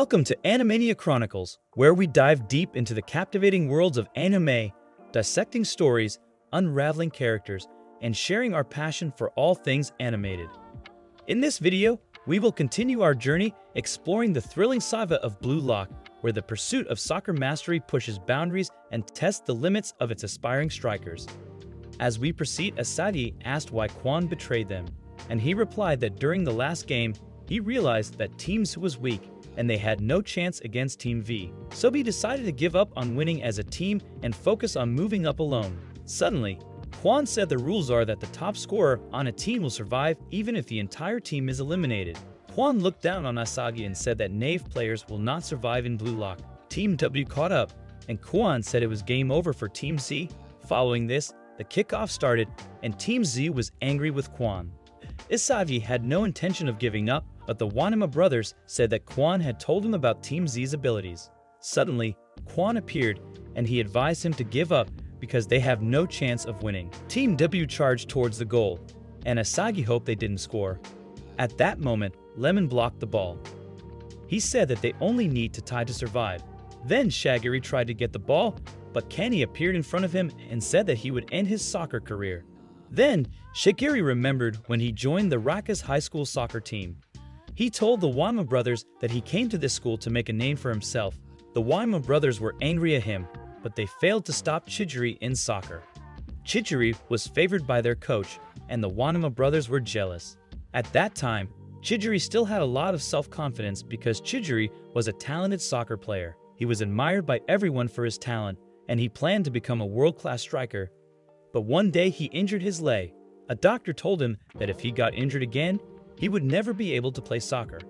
Welcome to Animania Chronicles, where we dive deep into the captivating worlds of anime, dissecting stories, unraveling characters, and sharing our passion for all things animated. In this video, we will continue our journey exploring the thrilling saga of Blue Lock, where the pursuit of soccer mastery pushes boundaries and tests the limits of its aspiring strikers. As we proceed, Isagi asked why Quan betrayed them, and he replied that during the last game, he realized that Team Z was weak and they had no chance against Team V. So he decided to give up on winning as a team and focus on moving up alone. Suddenly, Quan said the rules are that the top scorer on a team will survive even if the entire team is eliminated. Quan looked down on Isagi and said that knave players will not survive in Blue Lock. Team W caught up, and Quan said it was game over for Team Z. Following this, the kickoff started, and Team Z was angry with Quan. Isagi had no intention of giving up, but the Wanama brothers said that Quan had told him about Team Z's abilities. Suddenly, Quan appeared, and he advised him to give up because they have no chance of winning. Team W charged towards the goal, and Isagi hoped they didn't score. At that moment, Lemon blocked the ball. He said that they only need to tie to survive. Then Shagiri tried to get the ball, but Kenny appeared in front of him and said that he would end his soccer career. Then, Shagiri remembered when he joined the Rakas High School soccer team. He told the Wanama brothers that he came to this school to make a name for himself. The Wanama brothers were angry at him, but they failed to stop Chijiri in soccer. Chijiri was favored by their coach, and the Wanama brothers were jealous. At that time, Chijiri still had a lot of self-confidence because Chijiri was a talented soccer player. He was admired by everyone for his talent, and he planned to become a world-class striker. But one day he injured his leg. A doctor told him that if he got injured again, he would never be able to play soccer.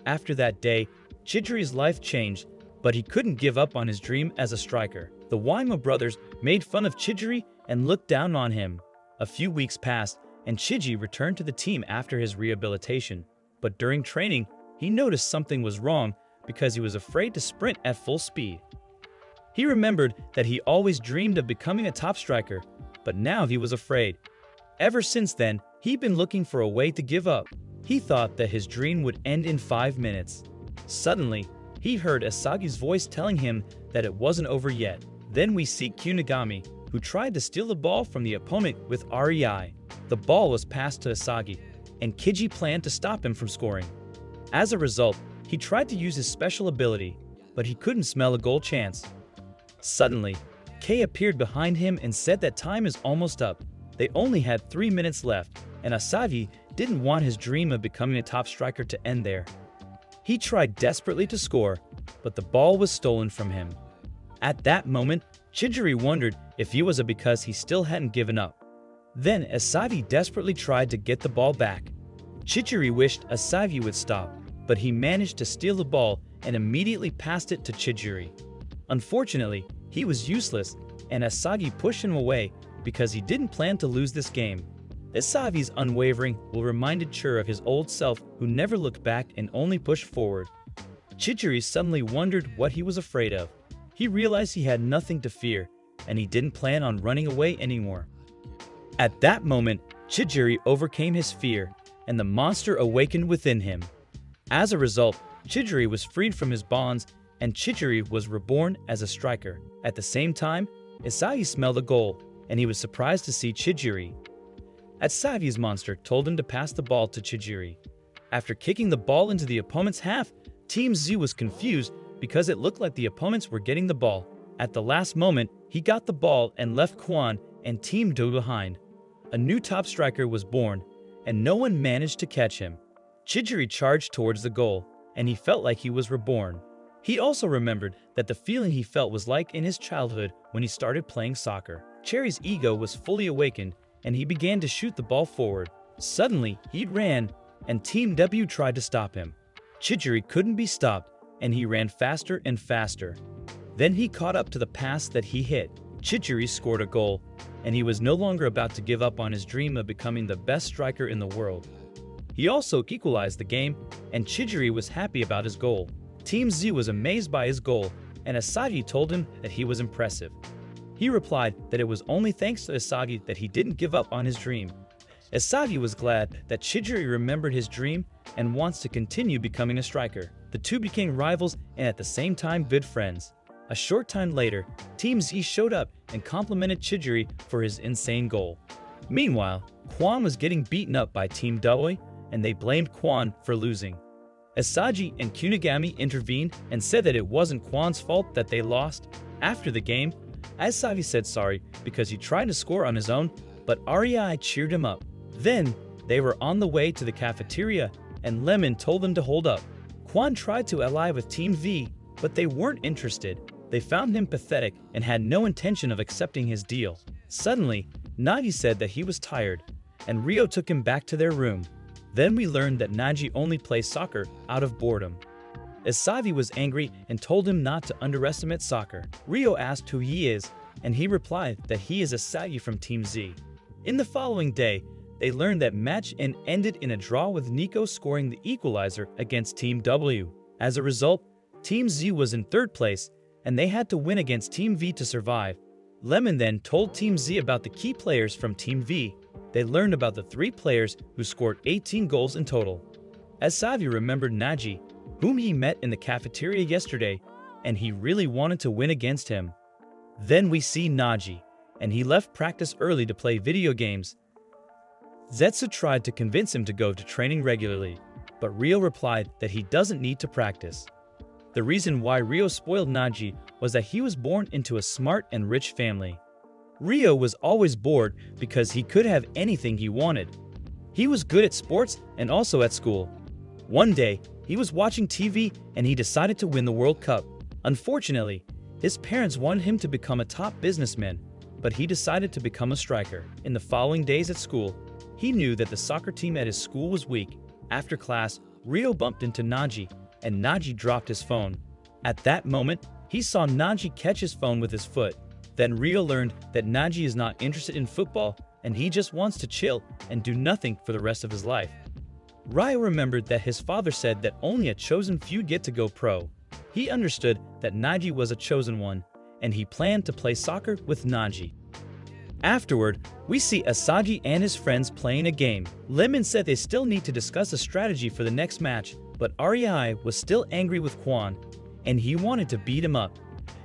After that day, Chijiri's life changed, but he couldn't give up on his dream as a striker. The Waima brothers made fun of Chijiri and looked down on him. A few weeks passed, and Chiji returned to the team after his rehabilitation. But during training, he noticed something was wrong because he was afraid to sprint at full speed. He remembered that he always dreamed of becoming a top striker, but now he was afraid. Ever since then, he'd been looking for a way to give up. He thought that his dream would end in 5 minutes. Suddenly, he heard Asagi's voice telling him that it wasn't over yet. Then we see Kunigami, who tried to steal the ball from the opponent with REI. The ball was passed to Isagi, and Kiji planned to stop him from scoring. As a result, he tried to use his special ability, but he couldn't smell a goal chance. Suddenly, Kei appeared behind him and said that time is almost up. They only had 3 minutes left, and Isagi didn't want his dream of becoming a top striker to end there. He tried desperately to score, but the ball was stolen from him. At that moment, Chijiri wondered if it was because he still hadn't given up. Then Isagi desperately tried to get the ball back. Chijiri wished Isagi would stop, but he managed to steal the ball and immediately passed it to Chijiri. Unfortunately, he was useless, and Isagi pushed him away because he didn't plan to lose this game. Isagi's unwavering will reminded Chur of his old self who never looked back and only pushed forward. Chijiri suddenly wondered what he was afraid of. He realized he had nothing to fear, and he didn't plan on running away anymore. At that moment, Chijiri overcame his fear, and the monster awakened within him. As a result, Chijiri was freed from his bonds, and Chijiri was reborn as a striker. At the same time, Isagi smelled a goal, and he was surprised to see Chijiri. Isagi's monster told him to pass the ball to Chijiri. After kicking the ball into the opponent's half, Team Z was confused because it looked like the opponents were getting the ball. At the last moment, he got the ball and left Quan and Team Do behind. A new top striker was born, and no one managed to catch him. Chijiri charged towards the goal, and he felt like he was reborn. He also remembered that the feeling he felt was like in his childhood when he started playing soccer. Cherry's ego was fully awakened, and he began to shoot the ball forward. Suddenly, he ran, and Team W tried to stop him. Chijiri couldn't be stopped, and he ran faster and faster. Then he caught up to the pass that he hit. Chijiri scored a goal, and he was no longer about to give up on his dream of becoming the best striker in the world. He also equalized the game, and Chijiri was happy about his goal. Team Z was amazed by his goal, and Isagi told him that he was impressive. He replied that it was only thanks to Isagi that he didn't give up on his dream. Isagi was glad that Chidori remembered his dream and wants to continue becoming a striker. The two became rivals and at the same time good friends. A short time later, Team Z showed up and complimented Chidori for his insane goal. Meanwhile, Quan was getting beaten up by Team W, and they blamed Quan for losing. Isagi and Kunigami intervened and said that it wasn't Quan's fault that they lost. After the game, Isagi said sorry because he tried to score on his own, but REI cheered him up. Then, they were on the way to the cafeteria, and Lemon told them to hold up. Quan tried to ally with Team V, but they weren't interested. They found him pathetic and had no intention of accepting his deal. Suddenly, Nagi said that he was tired, and Rio took him back to their room. Then we learned that Nagi only plays soccer out of boredom. Isagi was angry and told him not to underestimate soccer. Rio asked who he is, and he replied that he is Isagi from Team Z. In the following day, they learned that match ended in a draw with Nico scoring the equalizer against Team W. As a result, Team Z was in third place, and they had to win against Team V to survive. Lemon then told Team Z about the key players from Team V. They learned about the 3 players who scored 18 goals in total. Isagi remembered Nagi, whom he met in the cafeteria yesterday, and he really wanted to win against him. Then we see Nagi, and he left practice early to play video games. Zetsu tried to convince him to go to training regularly, but Rio replied that he doesn't need to practice. The reason why Rio spoiled Nagi was that he was born into a smart and rich family. Rio was always bored because he could have anything he wanted. He was good at sports and also at school. One day, he was watching TV and he decided to win the World Cup. Unfortunately, his parents wanted him to become a top businessman, but he decided to become a striker. In the following days at school, he knew that the soccer team at his school was weak. After class, Rio bumped into Nagi, and Nagi dropped his phone. At that moment, he saw Nagi catch his phone with his foot. Then Rio learned that Nagi is not interested in football, and he just wants to chill and do nothing for the rest of his life. Rio remembered that his father said that only a chosen few get to go pro. He understood that Nagi was a chosen one, and he planned to play soccer with Nagi. Afterward, we see Isagi and his friends playing a game. Lemon said they still need to discuss a strategy for the next match, but REI was still angry with Quan, and he wanted to beat him up.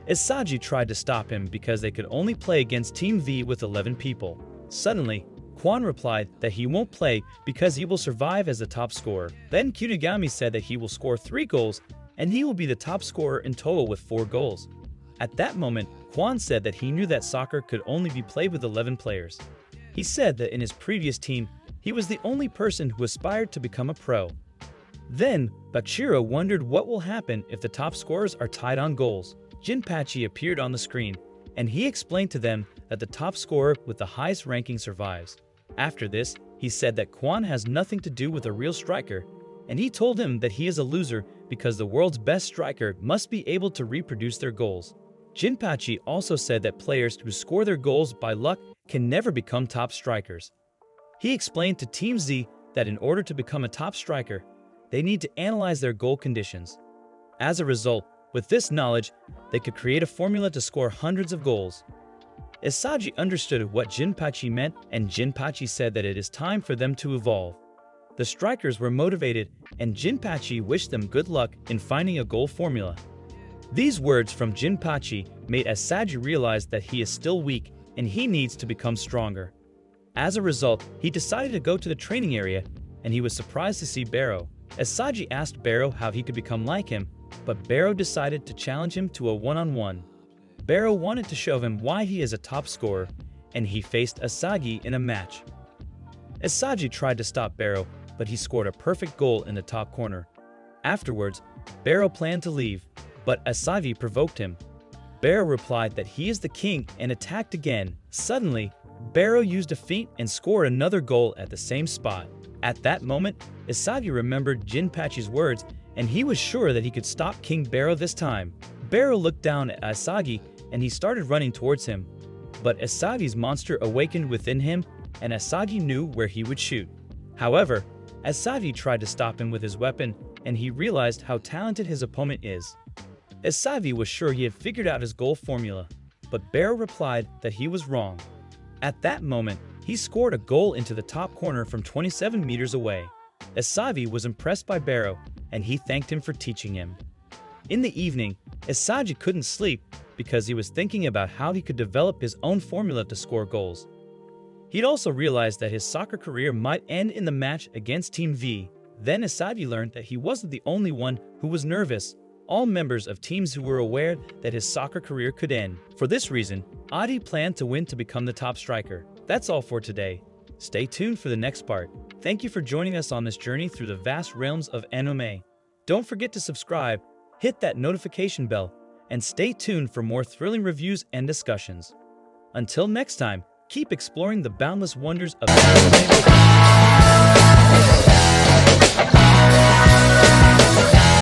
Isagi tried to stop him because they could only play against Team V with 11 people. Suddenly, Quan replied that he won't play because he will survive as the top scorer. Then Kunigami said that he will score 3 goals, and he will be the top scorer in total with 4 goals. At that moment, Quan said that he knew that soccer could only be played with 11 players. He said that in his previous team, he was the only person who aspired to become a pro. Then, Bachiro wondered what will happen if the top scorers are tied on goals. Jinpachi appeared on the screen, and he explained to them that the top scorer with the highest ranking survives. After this, he said that Quan has nothing to do with a real striker, and he told him that he is a loser because the world's best striker must be able to reproduce their goals. Jinpachi also said that players who score their goals by luck can never become top strikers. He explained to Team Z that in order to become a top striker, they need to analyze their goal conditions. As a result, with this knowledge, they could create a formula to score hundreds of goals. Isagi understood what Jinpachi meant, and Jinpachi said that it is time for them to evolve. The strikers were motivated, and Jinpachi wished them good luck in finding a goal formula. These words from Jinpachi made Isagi realize that he is still weak and he needs to become stronger. As a result, he decided to go to the training area, and he was surprised to see Barrow. Isagi asked Barrow how he could become like him, but Barrow decided to challenge him to a one-on-one. Barrow wanted to show him why he is a top scorer, and he faced Isagi in a match. Isagi tried to stop Barrow, but he scored a perfect goal in the top corner. Afterwards, Barrow planned to leave, but Isagi provoked him. Barrow replied that he is the king and attacked again. Suddenly, Barrow used a feint and scored another goal at the same spot. At that moment, Isagi remembered Jinpachi's words, and he was sure that he could stop King Barrow this time. Barrow looked down at Isagi, and he started running towards him. But Isagi's monster awakened within him, and Isagi knew where he would shoot. However, Isagi tried to stop him with his weapon, and he realized how talented his opponent is. Isagi was sure he had figured out his goal formula, but Barrow replied that he was wrong. At that moment, He scored a goal into the top corner from 27 meters away. Isagi was impressed by Barrow, and he thanked him for teaching him. In the evening, Isagi couldn't sleep because he was thinking about how he could develop his own formula to score goals. He'd also realized that his soccer career might end in the match against Team V. Then Isagi learned that he wasn't the only one who was nervous. All members of teams who were aware that his soccer career could end. For this reason, Adi planned to win to become the top striker. That's all for today. Stay tuned for the next part. Thank you for joining us on this journey through the vast realms of anime. Don't forget to subscribe, hit that notification bell, and stay tuned for more thrilling reviews and discussions. Until next time, keep exploring the boundless wonders of anime.